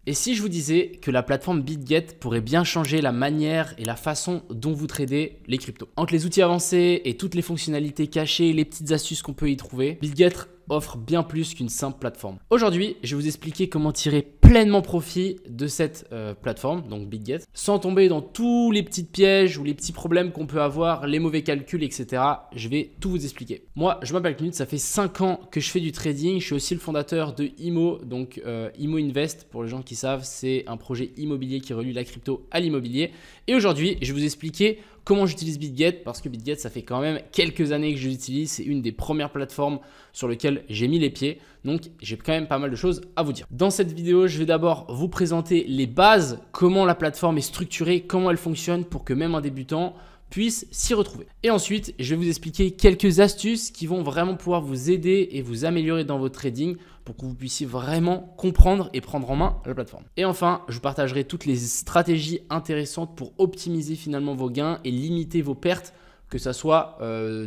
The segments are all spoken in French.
Et si je vous disais que la plateforme BitGet pourrait bien changer la manière et la façon dont vous tradez les cryptos? Entre les outils avancés et toutes les fonctionnalités cachées, les petites astuces qu'on peut y trouver, BitGet offre bien plus qu'une simple plateforme. Aujourd'hui, je vais vous expliquer comment tirer pleinement profit de cette plateforme, donc BitGet, sans tomber dans tous les petits pièges ou les petits problèmes qu'on peut avoir, les mauvais calculs, etc. Je vais tout vous expliquer. Moi, je m'appelle Knut, ça fait 5 ans que je fais du trading. Je suis aussi le fondateur de IMO, donc IMO Invest, pour les gens qui savent, c'est un projet immobilier qui relie la crypto à l'immobilier. Et aujourd'hui, je vais vous expliquer comment j'utilise BitGet, parce que BitGet, ça fait quand même quelques années que je l'utilise. C'est une des premières plateformes sur lesquelles j'ai mis les pieds. Donc, j'ai quand même pas mal de choses à vous dire. Dans cette vidéo, je vais d'abord vous présenter les bases, comment la plateforme est structurée, comment elle fonctionne pour que même un débutant puisse s'y retrouver. Et ensuite, je vais vous expliquer quelques astuces qui vont vraiment pouvoir vous aider et vous améliorer dans votre trading pour que vous puissiez vraiment comprendre et prendre en main la plateforme. Et enfin, je vous partagerai toutes les stratégies intéressantes pour optimiser finalement vos gains et limiter vos pertes, que ça soit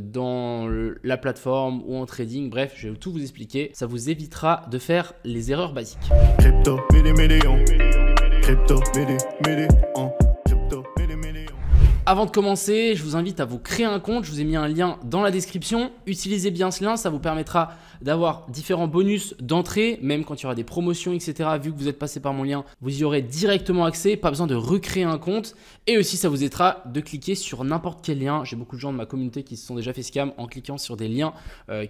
dans la plateforme ou en trading. Bref, je vais tout vous expliquer. Ça vous évitera de faire les erreurs basiques. Crypto, Avant de commencer, je vous invite à vous créer un compte. Je vous ai mis un lien dans la description. Utilisez bien ce lien, ça vous permettra d'avoir différents bonus d'entrée, même quand il y aura des promotions, etc. Vu que vous êtes passé par mon lien, vous y aurez directement accès, pas besoin de recréer un compte. Et aussi, ça vous aidera de cliquer sur n'importe quel lien. J'ai beaucoup de gens de ma communauté qui se sont déjà fait scam en cliquant sur des liens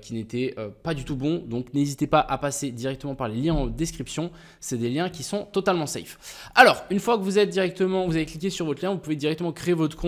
qui n'étaient pas du tout bons. Donc, n'hésitez pas à passer directement par les liens en description. C'est des liens qui sont totalement safe. Alors, une fois que vous êtes directement, vous avez cliqué sur votre lien, vous pouvez directement créer votre compte,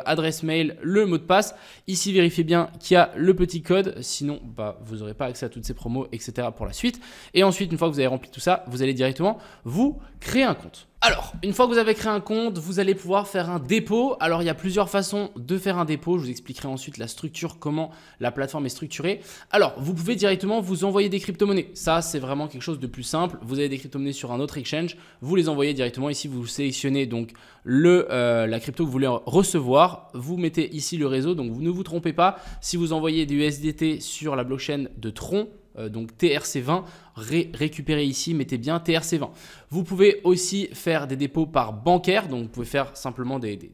adresse mail, le mot de passe. Ici, vérifiez bien qu'il y a le petit code. Sinon, vous n'aurez pas accès à toutes ces promos, etc. pour la suite. Et ensuite, une fois que vous avez rempli tout ça, vous allez directement vous créer un compte. Alors, une fois que vous avez créé un compte, vous allez pouvoir faire un dépôt. Alors, il y a plusieurs façons de faire un dépôt. Je vous expliquerai ensuite la structure, comment la plateforme est structurée. Alors, vous pouvez directement vous envoyer des crypto-monnaies. Ça, c'est vraiment quelque chose de plus simple. Vous avez des crypto-monnaies sur un autre exchange. Vous les envoyez directement. Ici, vous sélectionnez donc la crypto que vous voulez recevoir. Vous mettez ici le réseau. Donc, vous ne vous trompez pas. Si vous envoyez du USDT sur la blockchain de Tron, donc TRC20, récupérez ici, mettez bien TRC20. Vous pouvez aussi faire des dépôts par bancaire, donc vous pouvez faire simplement des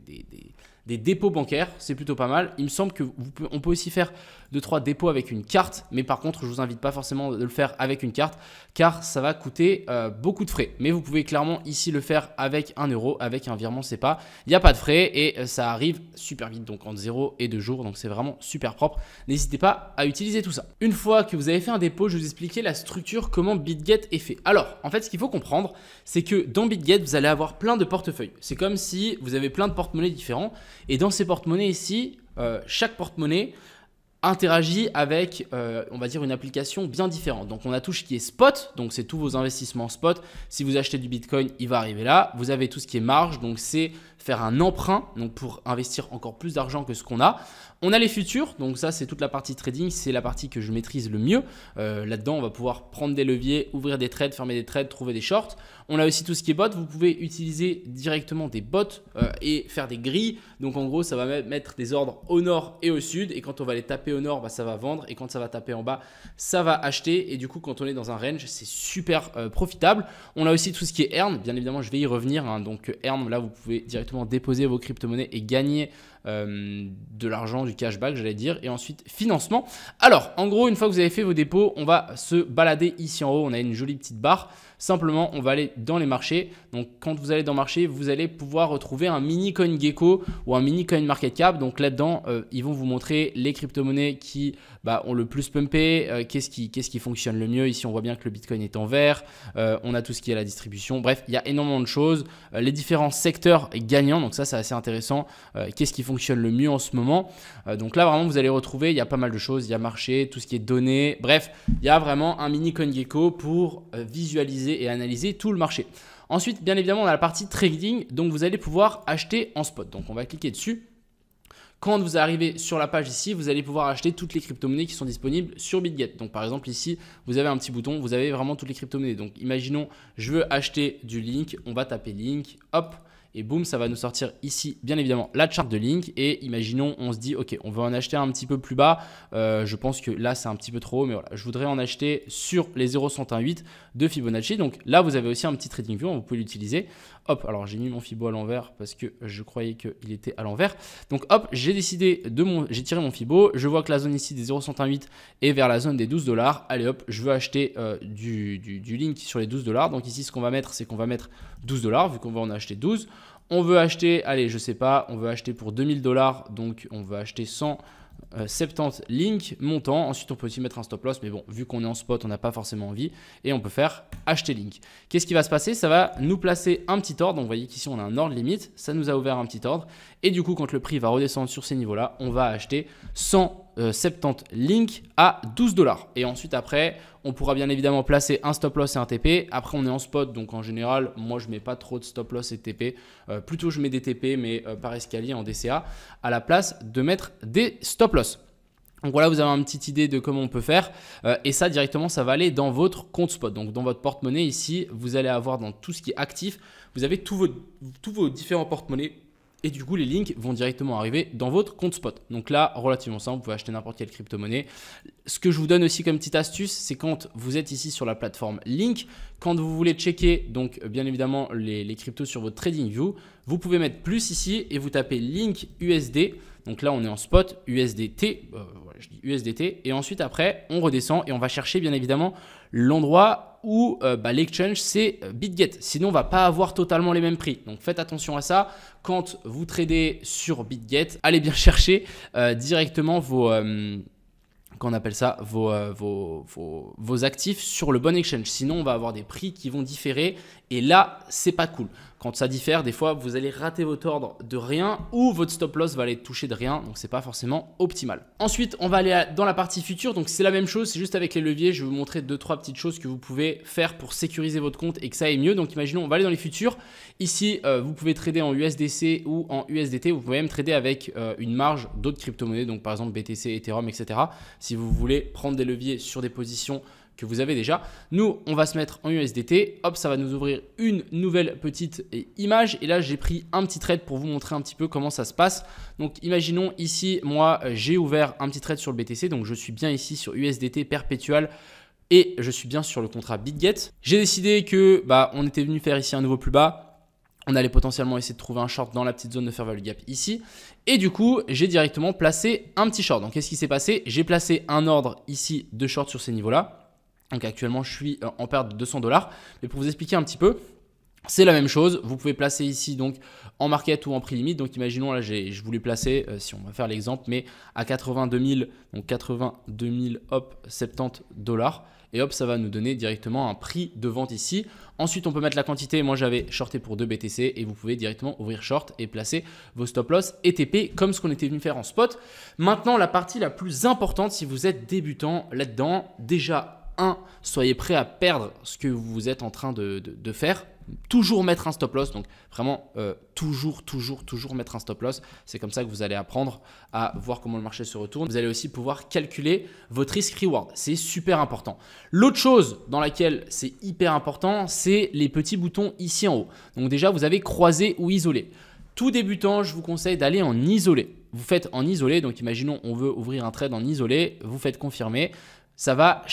dépôts bancaires, c'est plutôt pas mal. Il me semble qu'on peut aussi faire 2-3 dépôts avec une carte, mais par contre, je ne vous invite pas forcément de le faire avec une carte car ça va coûter beaucoup de frais. Mais vous pouvez clairement ici le faire avec 1 euro, avec un virement SEPA. Il n'y a pas de frais et ça arrive super vite, donc entre 0 et 2 jours, donc c'est vraiment super propre. N'hésitez pas à utiliser tout ça. Une fois que vous avez fait un dépôt, je vais vous expliquer la structure, comment BitGet est fait. Alors, en fait, ce qu'il faut comprendre, c'est que dans BitGet, vous allez avoir plein de portefeuilles. C'est comme si vous avez plein de porte-monnaies différents et dans ces porte-monnaies ici, chaque porte-monnaie interagit avec, on va dire, une application bien différente. Donc, on a tout ce qui est spot, donc c'est tous vos investissements spot. Si vous achetez du Bitcoin, il va arriver là. Vous avez tout ce qui est marge, donc c'est faire un emprunt, donc pour investir encore plus d'argent que ce qu'on a. On a les futurs, donc ça c'est toute la partie trading, c'est la partie que je maîtrise le mieux. Là-dedans, on va pouvoir prendre des leviers, ouvrir des trades, fermer des trades, trouver des shorts. On a aussi tout ce qui est bot. Vous pouvez utiliser directement des bots et faire des grilles. Donc en gros, ça va mettre des ordres au nord et au sud. Et quand on va les taper au nord, ça va vendre. Et quand ça va taper en bas, ça va acheter. Et du coup, quand on est dans un range, c'est super profitable. On a aussi tout ce qui est earn. Bien évidemment, je vais y revenir. Donc earn, là, vous pouvez directement déposer vos crypto-monnaies et gagner de l'argent, du cashback, j'allais dire. Et ensuite, financement. Alors, en gros, une fois que vous avez fait vos dépôts, on va se balader ici en haut. On a une jolie petite barre. Simplement, on va aller dans les marchés. Donc, quand vous allez dans le marché, vous allez pouvoir retrouver un mini CoinGecko ou un mini CoinMarketCap. Donc là-dedans, ils vont vous montrer les crypto-monnaies qui ont le plus pumpé, qu'est-ce qui fonctionne le mieux. Ici, on voit bien que le Bitcoin est en vert. On a tout ce qui est la distribution. Bref, il y a énormément de choses. Les différents secteurs gagnants. Donc ça, c'est assez intéressant. Qu'est-ce qui fonctionne le mieux en ce moment. Donc là, vraiment, vous allez retrouver, il y a pas mal de choses. Il y a marché, tout ce qui est données. Bref, il y a vraiment un mini CoinGecko pour visualiser et analyser tout le marché. Ensuite, bien évidemment, on a la partie trading. Donc, vous allez pouvoir acheter en spot. Donc, on va cliquer dessus. Quand vous arrivez sur la page ici, vous allez pouvoir acheter toutes les crypto-monnaies qui sont disponibles sur BitGet. Donc, par exemple, ici, vous avez un petit bouton, vous avez vraiment toutes les crypto-monnaies. Donc, imaginons, je veux acheter du Link. On va taper Link, hop. et boum, ça va nous sortir ici bien évidemment la charte de Link. Et imaginons on se dit ok, on va en acheter un petit peu plus bas, je pense que là c'est un petit peu trop haut, mais voilà, je voudrais en acheter sur les 0,118 de Fibonacci. Donc là vous avez aussi un petit TradingView, vous pouvez l'utiliser. Hop, alors j'ai mis mon Fibo à l'envers parce que je croyais qu'il était à l'envers. Donc hop, j'ai tiré mon Fibo, je vois que la zone ici des 0,118 est vers la zone des 12 $. Allez hop, je veux acheter du Link sur les 12 $. Donc ici ce qu'on va mettre, c'est qu'on va mettre 12 $, vu qu'on va en acheter 12. On veut acheter, allez, je sais pas, on veut acheter pour 2000 $, donc on veut acheter 170 Link montant. Ensuite, on peut aussi mettre un stop loss, mais bon, vu qu'on est en spot, on n'a pas forcément envie. Et on peut faire acheter Link. Qu'est-ce qui va se passer? Ça va nous placer un petit ordre. Donc, vous voyez qu'ici, on a un ordre limite. Ça nous a ouvert un petit ordre. Et du coup, quand le prix va redescendre sur ces niveaux-là, on va acheter 170 Link à 12 $. Et ensuite, après, on pourra bien évidemment placer un stop loss et un TP. Après, on est en spot. Donc, en général, moi, je ne mets pas trop de stop loss et de TP. Plutôt, je mets des TP, mais par escalier en DCA, à la place de mettre des stop loss. Donc voilà, vous avez une petite idée de comment on peut faire. Et ça, directement, ça va aller dans votre compte spot. Donc, dans votre porte-monnaie, ici, vous allez avoir dans tout ce qui est actif, vous avez tous vos différents porte-monnaies. Et du coup, les links vont directement arriver dans votre compte spot. Donc là, relativement simple, vous pouvez acheter n'importe quelle crypto-monnaie. Ce que je vous donne aussi comme petite astuce, c'est quand vous êtes ici sur la plateforme Link, quand vous voulez checker, donc bien évidemment, les cryptos sur votre TradingView, vous pouvez mettre plus ici et vous tapez Link USD. Donc là, on est en spot USDT, je dis USDT. Et ensuite, après, on redescend et on va chercher bien évidemment l'endroit où l'exchange, c'est BitGet. Sinon, on ne va pas avoir totalement les mêmes prix. Donc, faites attention à ça. Quand vous tradez sur BitGet, allez bien chercher directement vos actifs sur le bon exchange. Sinon, on va avoir des prix qui vont différer. Et là, c'est pas cool. Quand ça diffère, des fois, vous allez rater votre ordre de rien ou votre stop loss va aller toucher de rien. Donc, c'est pas forcément optimal. Ensuite, on va aller dans la partie future. Donc, c'est la même chose. C'est juste avec les leviers. Je vais vous montrer 2-3 petites choses que vous pouvez faire pour sécuriser votre compte et que ça aille mieux. Donc, imaginons, on va aller dans les futurs. Ici, vous pouvez trader en USDC ou en USDT. Vous pouvez même trader avec une marge d'autres crypto-monnaies. Donc, par exemple, BTC, Ethereum, etc. Si vous voulez prendre des leviers sur des positions que vous avez déjà. Nous, on va se mettre en USDT. Hop, ça va nous ouvrir une nouvelle petite image. Et là, j'ai pris un petit trade pour vous montrer un petit peu comment ça se passe. Donc, imaginons ici, moi, j'ai ouvert un petit trade sur le BTC. Donc, je suis bien ici sur USDT perpétuel. Et je suis bien sur le contrat BitGet. J'ai décidé que on était venu faire ici un nouveau plus bas. On allait potentiellement essayer de trouver un short dans la petite zone de fair value gap ici. Et du coup, j'ai directement placé un petit short. Donc, qu'est-ce qui s'est passé? J'ai placé un ordre ici de short sur ces niveaux-là. Donc, actuellement, je suis en perte de 200 $. Mais pour vous expliquer un petit peu, c'est la même chose. Vous pouvez placer ici donc en market ou en prix limite. Donc, imaginons là, je voulais placer, si on va faire l'exemple, mais à 82 000, donc 82 000, hop, 70 $. Et hop, ça va nous donner directement un prix de vente ici. Ensuite, on peut mettre la quantité. Moi, j'avais shorté pour 2 BTC et vous pouvez directement ouvrir short et placer vos stop loss et TP comme ce qu'on était venu faire en spot. Maintenant, la partie la plus importante si vous êtes débutant là-dedans, déjà, soyez prêt à perdre ce que vous êtes en train de faire. Toujours mettre un stop loss. Donc, vraiment, toujours mettre un stop loss. C'est comme ça que vous allez apprendre à voir comment le marché se retourne. Vous allez aussi pouvoir calculer votre risk-reward. C'est super important. L'autre chose dans laquelle c'est hyper important, c'est les petits boutons ici en haut. Donc, déjà, vous avez croisé ou isolé. Tout débutant, je vous conseille d'aller en isolé. Vous faites en isolé. Donc, imaginons, on veut ouvrir un trade en isolé. Vous faites confirmer. Ça va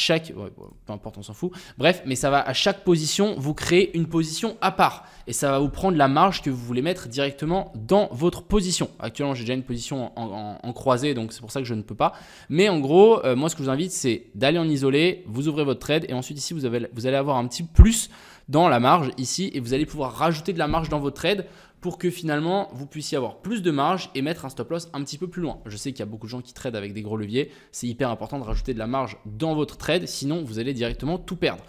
peu importe, on s'en fout. Bref, mais ça va à chaque position, vous créez une position à part. Et ça va vous prendre la marge que vous voulez mettre directement dans votre position. Actuellement, j'ai déjà une position en croisée, donc c'est pour ça que je ne peux pas. Mais en gros, moi, ce que je vous invite, c'est d'aller en isolé, vous ouvrez votre trade et ensuite ici, vous allez avoir un petit plus dans la marge ici et vous allez pouvoir rajouter de la marge dans votre trade pour que finalement, vous puissiez avoir plus de marge et mettre un stop loss un petit peu plus loin. Je sais qu'il y a beaucoup de gens qui tradent avec des gros leviers. C'est hyper important de rajouter de la marge dans votre trade, sinon vous allez directement tout perdre.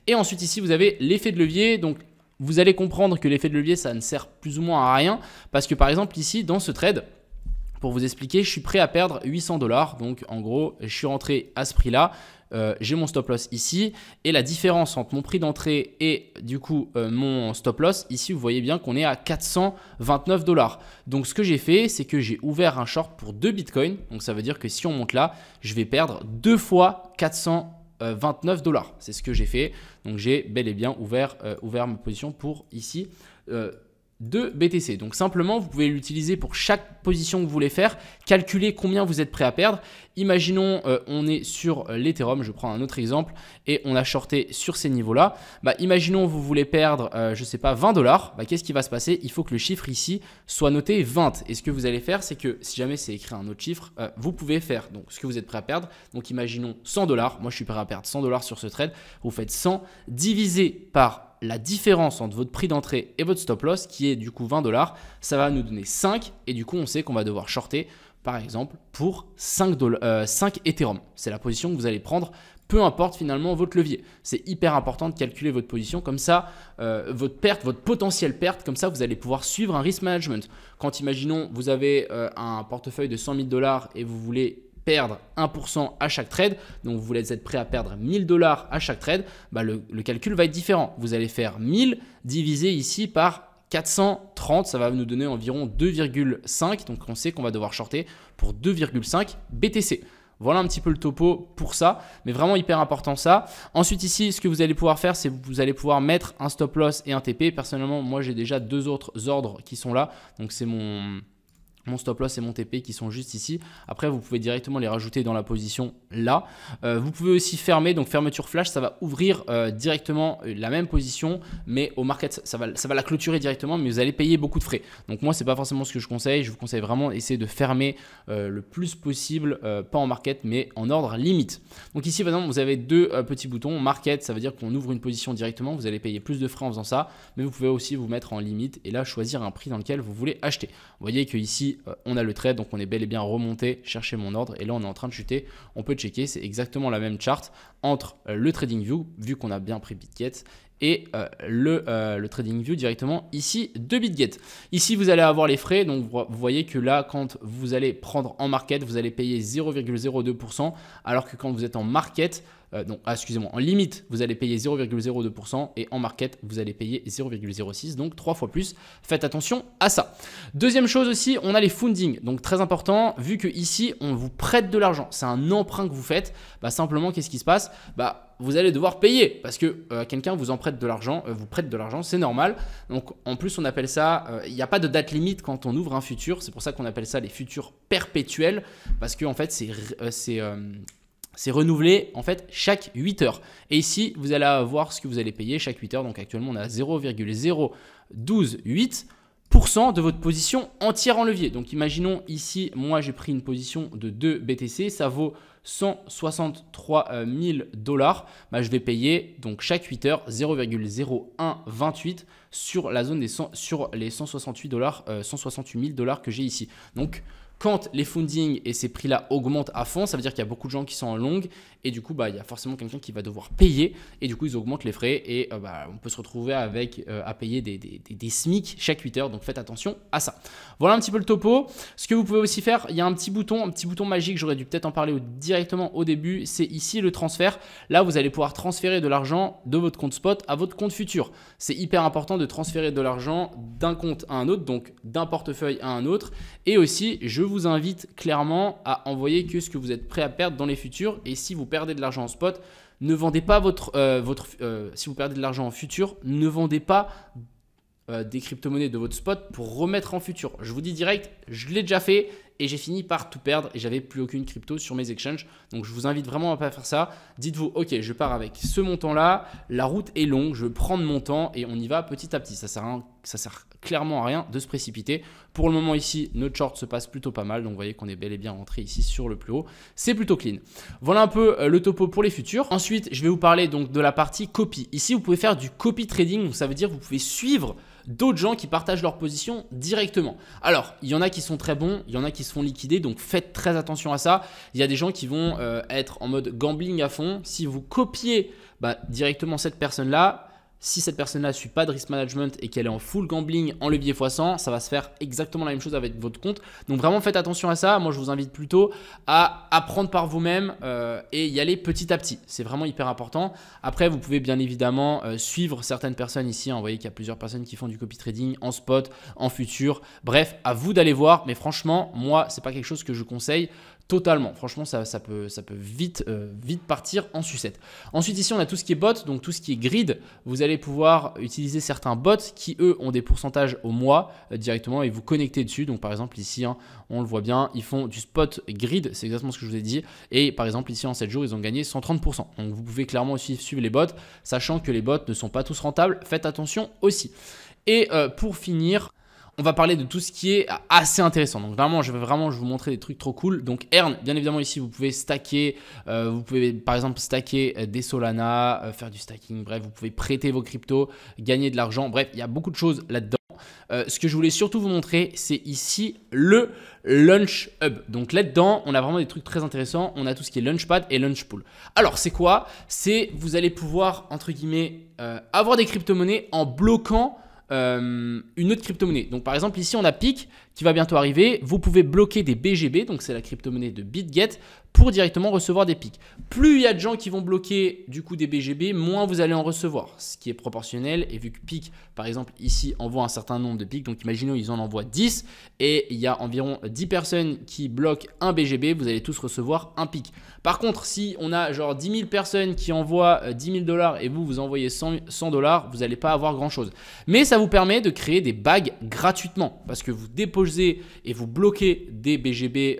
Et ensuite ici, vous avez l'effet de levier. Donc, vous allez comprendre que l'effet de levier, ça ne sert plus ou moins à rien parce que par exemple ici, dans ce trade, pour vous expliquer, je suis prêt à perdre 800 $. Donc, en gros, je suis rentré à ce prix-là. J'ai mon stop loss ici et la différence entre mon prix d'entrée et du coup mon stop loss, ici vous voyez bien qu'on est à 429 $. Donc ce que j'ai fait, c'est que j'ai ouvert un short pour 2 bitcoins. Donc ça veut dire que si on monte là, je vais perdre 2 fois 429 $. C'est ce que j'ai fait. Donc j'ai bel et bien ouvert ma position pour ici de BTC. Donc simplement, vous pouvez l'utiliser pour chaque position que vous voulez faire, calculer combien vous êtes prêt à perdre. Imaginons, on est sur l'Ethereum, je prends un autre exemple, et on a shorté sur ces niveaux-là. Imaginons, vous voulez perdre, je ne sais pas, 20 $. Qu'est-ce qui va se passer? Il faut que le chiffre ici soit noté 20. Et ce que vous allez faire, c'est que si jamais c'est écrit un autre chiffre, vous pouvez faire donc ce que vous êtes prêt à perdre. Donc imaginons 100 $. Moi, je suis prêt à perdre 100 $ sur ce trade. Vous faites 100 divisé par la différence entre votre prix d'entrée et votre stop loss qui est du coup 20 $, ça va nous donner 5 et du coup on sait qu'on va devoir shorter par exemple pour 5 Ethereum. C'est la position que vous allez prendre, peu importe finalement votre levier. C'est hyper important de calculer votre position comme ça, votre perte, votre potentielle perte, comme ça vous allez pouvoir suivre un risk management. Quand imaginons vous avez un portefeuille de 100 000 $ et vous voulez perdre 1% à chaque trade, donc vous voulez être prêt à perdre 1000 $ à chaque trade, le calcul va être différent. Vous allez faire 1000 divisé ici par 430, ça va nous donner environ 2,5, donc on sait qu'on va devoir shorter pour 2,5 BTC. Voilà un petit peu le topo pour ça, mais vraiment hyper important ça. Ensuite ici, ce que vous allez pouvoir faire, c'est que vous allez pouvoir mettre un stop loss et un TP. Personnellement, moi j'ai déjà 2 autres ordres qui sont là, donc c'est mon stop loss et mon TP qui sont juste ici. Après, vous pouvez directement les rajouter dans la position là. Vous pouvez aussi fermer, donc fermeture flash, ça va ouvrir directement la même position, mais au market, ça va la clôturer directement, mais vous allez payer beaucoup de frais. Donc moi, c'est pas forcément ce que je conseille. Je vous conseille vraiment essayer de fermer le plus possible, pas en market, mais en ordre limite. Donc ici, par exemple, vous avez 2 petits boutons. Market, ça veut dire qu'on ouvre une position directement. Vous allez payer plus de frais en faisant ça, mais vous pouvez aussi vous mettre en limite et là, choisir un prix dans lequel vous voulez acheter. Vous voyez que ici, on a le trade, donc on est bel et bien remonté, chercher mon ordre et là on est en train de chuter. On peut checker, c'est exactement la même charte entre le TradingView, vu qu'on a bien pris BitGet, et le TradingView directement ici de BitGet. Ici vous allez avoir les frais, donc vous voyez que là quand vous allez prendre en market, vous allez payer 0,02%, alors que quand vous êtes en market, excusez-moi, en limite, vous allez payer 0,02% et en market, vous allez payer 0,06, donc 3 fois plus. Faites attention à ça. Deuxième chose aussi, on a les funding, donc très important, vu que ici, on vous prête de l'argent. C'est un emprunt que vous faites. Simplement, qu'est-ce qui se passe? Vous allez devoir payer parce que quelqu'un vous prête de l'argent, c'est normal. Donc en plus, on appelle ça, il n'y a pas de date limite quand on ouvre un futur. C'est pour ça qu'on appelle ça les futurs perpétuels parce que en fait, c'est renouvelé en fait chaque 8 heures. Et ici, vous allez avoir ce que vous allez payer chaque 8 heures. Donc actuellement, on a 0,0128% de votre position entière en levier. Donc imaginons ici, moi j'ai pris une position de 2 BTC, ça vaut 163 000 $. Je vais payer donc chaque 8 heures 0,0128 sur la zone sur les 168 000 $ que j'ai ici. Donc quand les funding et ces prix-là augmentent à fond, ça veut dire qu'il y a beaucoup de gens qui sont en longue et du coup, il y a forcément quelqu'un qui va devoir payer et du coup, ils augmentent les frais et on peut se retrouver avec à payer des SMIC chaque 8 heures. Donc, faites attention à ça. Voilà un petit peu le topo. Ce que vous pouvez aussi faire, il y a un petit bouton magique, j'aurais dû peut-être en parler directement au début, c'est ici le transfert. Là, vous allez pouvoir transférer de l'argent de votre compte spot à votre compte futur. C'est hyper important de transférer de l'argent d'un compte à un autre, donc d'un portefeuille à un autre. Et aussi, je vous invite clairement à envoyer que ce que vous êtes prêt à perdre dans les futurs. Et si vous perdez de l'argent en spot, ne vendez pas si vous perdez de l'argent en futur, ne vendez pas des crypto-monnaies de votre spot pour remettre en futur. Je vous dis direct, je l'ai déjà fait et j'ai fini par tout perdre et j'avais plus aucune crypto sur mes exchanges. Donc je vous invite vraiment à ne pas faire ça. Dites-vous, ok, je pars avec ce montant-là, la route est longue, je vais prendre mon temps et on y va petit à petit. Ça sert clairement à rien de se précipiter. Pour le moment ici, notre short se passe plutôt pas mal. Donc vous voyez qu'on est bel et bien rentré ici sur le plus haut. C'est plutôt clean. Voilà un peu le topo pour les futurs. Ensuite, je vais vous parler donc de la partie copy. Ici, vous pouvez faire du copy trading. Donc ça veut dire que vous pouvez suivre d'autres gens qui partagent leur position directement. Alors, il y en a qui sont très bons, il y en a qui se font liquider, donc faites très attention à ça. Il y a des gens qui vont être en mode gambling à fond. Si vous copiez directement cette personne-là, si cette personne-là ne suit pas de risk management et qu'elle est en full gambling en levier x100, ça va se faire exactement la même chose avec votre compte. Donc vraiment faites attention à ça. Moi, je vous invite plutôt à apprendre par vous-même et y aller petit à petit. C'est vraiment hyper important. Après, vous pouvez bien évidemment suivre certaines personnes ici. Vous voyez qu'il y a plusieurs personnes qui font du copy trading en spot, en futur. Bref, à vous d'aller voir. Mais franchement, moi, ce n'est pas quelque chose que je conseille Totalement, franchement ça peut vite partir en sucette. Ensuite ici on a tout ce qui est bot, donc tout ce qui est grid, vous allez pouvoir utiliser certains bots qui eux ont des pourcentages au mois directement et vous connecter dessus. Donc par exemple ici on le voit bien, ils font du spot grid, c'est exactement ce que je vous ai dit, et par exemple ici en 7 jours ils ont gagné 130%. Donc vous pouvez clairement aussi suivre les bots, sachant que les bots ne sont pas tous rentables, faites attention aussi. Et pour finir, on va parler de tout ce qui est assez intéressant. Donc vraiment, je vais vous montrer des trucs trop cool. Donc Earn, bien évidemment ici, vous pouvez stacker. Vous pouvez par exemple stacker des Solana, faire du stacking. Bref, vous pouvez prêter vos cryptos, gagner de l'argent. Bref, il y a beaucoup de choses là-dedans. Ce que je voulais surtout vous montrer, c'est ici le Launch Hub. Donc là-dedans, on a vraiment des trucs très intéressants. On a tout ce qui est Launchpad et Launchpool. Alors, c'est quoi? C'est vous allez pouvoir, entre guillemets, avoir des crypto-monnaies en bloquant une autre crypto-monnaie. Donc par exemple ici on a PIC qui va bientôt arriver. Vous pouvez bloquer des BGB, donc c'est la crypto-monnaie de BitGet, pour directement recevoir des PIC. Plus il y a de gens qui vont bloquer du coup des BGB, moins vous allez en recevoir, ce qui est proportionnel. Et vu que PIC par exemple ici envoie un certain nombre de PIC, donc imaginons ils en envoient 10 et il y a environ 10 personnes qui bloquent un BGB, vous allez tous recevoir un PIC. Par contre si on a genre 10 000 personnes qui envoient 10 000 $ et vous envoyez 100 $, vous n'allez pas avoir grand chose. Mais ça vous permet de créer des bags gratuitement parce que vous déposez et vous bloquez des BGB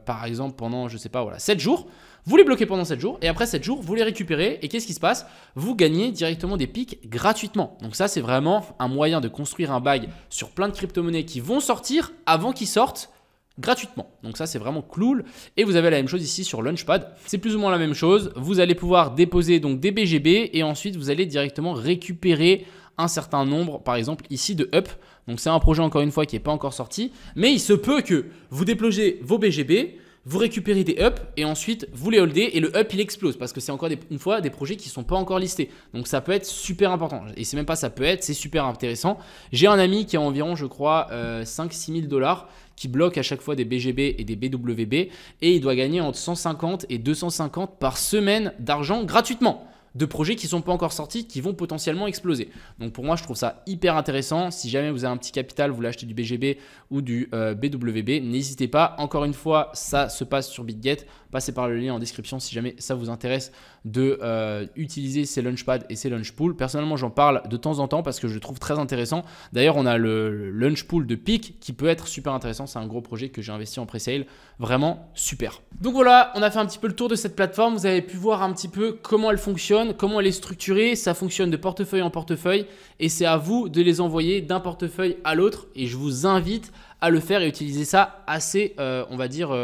par exemple pendant je sais pas voilà 7 jours. Vous les bloquez pendant 7 jours et après 7 jours, vous les récupérez et qu'est-ce qui se passe? Vous gagnez directement des pics gratuitement. Donc ça, c'est vraiment un moyen de construire un bag sur plein de crypto-monnaies qui vont sortir avant qu'ils sortent gratuitement. Donc ça, c'est vraiment cool. Et vous avez la même chose ici sur Launchpad. C'est plus ou moins la même chose. Vous allez pouvoir déposer donc des BGB et ensuite, vous allez directement récupérer un certain nombre, par exemple ici de Up. Donc c'est un projet encore une fois qui n'est pas encore sorti. Mais il se peut que vous déplogez vos BGB, vous récupérez des up et ensuite vous les holdez et le up il explose parce que c'est encore une fois des projets qui ne sont pas encore listés. Donc ça peut être super important et c'est même pas ça peut être, c'est super intéressant. J'ai un ami qui a environ je crois 5-6 000 $ qui bloque à chaque fois des BGB et des BWB et il doit gagner entre 150 et 250 par semaine d'argent gratuitement de projets qui ne sont pas encore sortis, qui vont potentiellement exploser. Donc pour moi, je trouve ça hyper intéressant. Si jamais vous avez un petit capital, vous voulez acheter du BGB ou du BWB, n'hésitez pas. Encore une fois, ça se passe sur BitGet. Passez par le lien en description si jamais ça vous intéresse de utiliser ces Launchpad et ces Launchpool. Personnellement, j'en parle de temps en temps parce que je le trouve très intéressant. D'ailleurs, on a le Launchpool de PIC qui peut être super intéressant. C'est un gros projet que j'ai investi en pre-sale. Vraiment super. Donc voilà, on a fait un petit peu le tour de cette plateforme. Vous avez pu voir un petit peu comment elle fonctionne, comment elle est structurée. Ça fonctionne de portefeuille en portefeuille et c'est à vous de les envoyer d'un portefeuille à l'autre. Et je vous invite à le faire et utiliser ça assez, on va dire,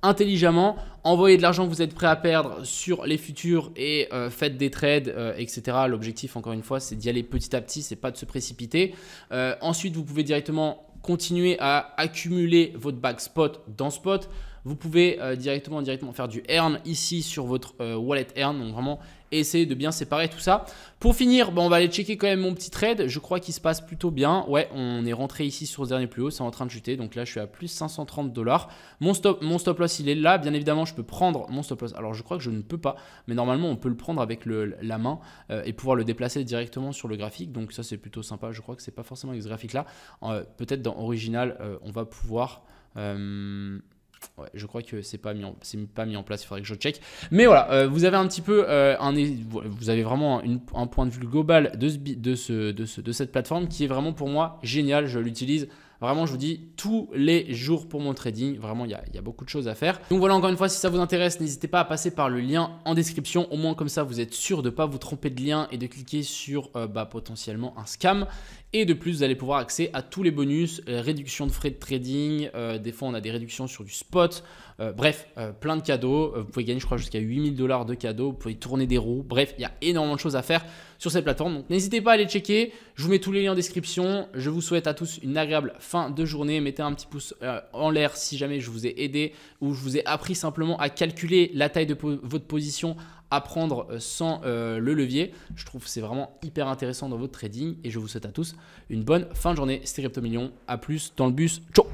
intelligemment. Envoyez de l'argent que vous êtes prêt à perdre sur les futurs et faites des trades, etc. L'objectif, encore une fois, c'est d'y aller petit à petit, c'est pas de se précipiter. Ensuite, vous pouvez directement continuer à accumuler votre bag spot dans spot. Vous pouvez directement faire du earn ici sur votre wallet earn. Donc vraiment, essayez de bien séparer tout ça. Pour finir, on va aller checker quand même mon petit trade. Je crois qu'il se passe plutôt bien. Ouais, on est rentré ici sur ce dernier plus haut. C'est en train de chuter. Donc là, je suis à plus 530 $. Mon stop loss, il est là. Bien évidemment, je peux prendre mon stop loss. Alors, je crois que je ne peux pas. Mais normalement, on peut le prendre avec la main et pouvoir le déplacer directement sur le graphique. Donc ça, c'est plutôt sympa. Je crois que ce n'est pas forcément avec ce graphique-là. Peut-être dans Original, on va pouvoir... Ouais, je crois que c'est pas mis en place, il faudrait que je check. Mais voilà, vous avez un petit peu, vous avez vraiment un point de vue global de cette plateforme qui est vraiment pour moi génial. Je l'utilise vraiment, je vous dis, tous les jours pour mon trading. Vraiment, il y a beaucoup de choses à faire. Donc voilà, encore une fois, si ça vous intéresse, n'hésitez pas à passer par le lien en description. Au moins comme ça, vous êtes sûr de ne pas vous tromper de lien et de cliquer sur potentiellement un scam. Et de plus, vous allez pouvoir accéder à tous les bonus, réduction de frais de trading. Des fois, on a des réductions sur du spot. Bref, plein de cadeaux. Vous pouvez gagner, je crois, jusqu'à 8 000 $ de cadeaux. Vous pouvez tourner des roues. Bref, il y a énormément de choses à faire sur cette plateforme. Donc, n'hésitez pas à aller checker. Je vous mets tous les liens en description. Je vous souhaite à tous une agréable fin de journée. Mettez un petit pouce en l'air si jamais je vous ai aidé ou je vous ai appris simplement à calculer la taille de votre position à prendre sans le levier. Je trouve que c'est vraiment hyper intéressant dans votre trading et je vous souhaite à tous une bonne fin de journée. C'était Crypto Millions. À plus dans le bus. Ciao.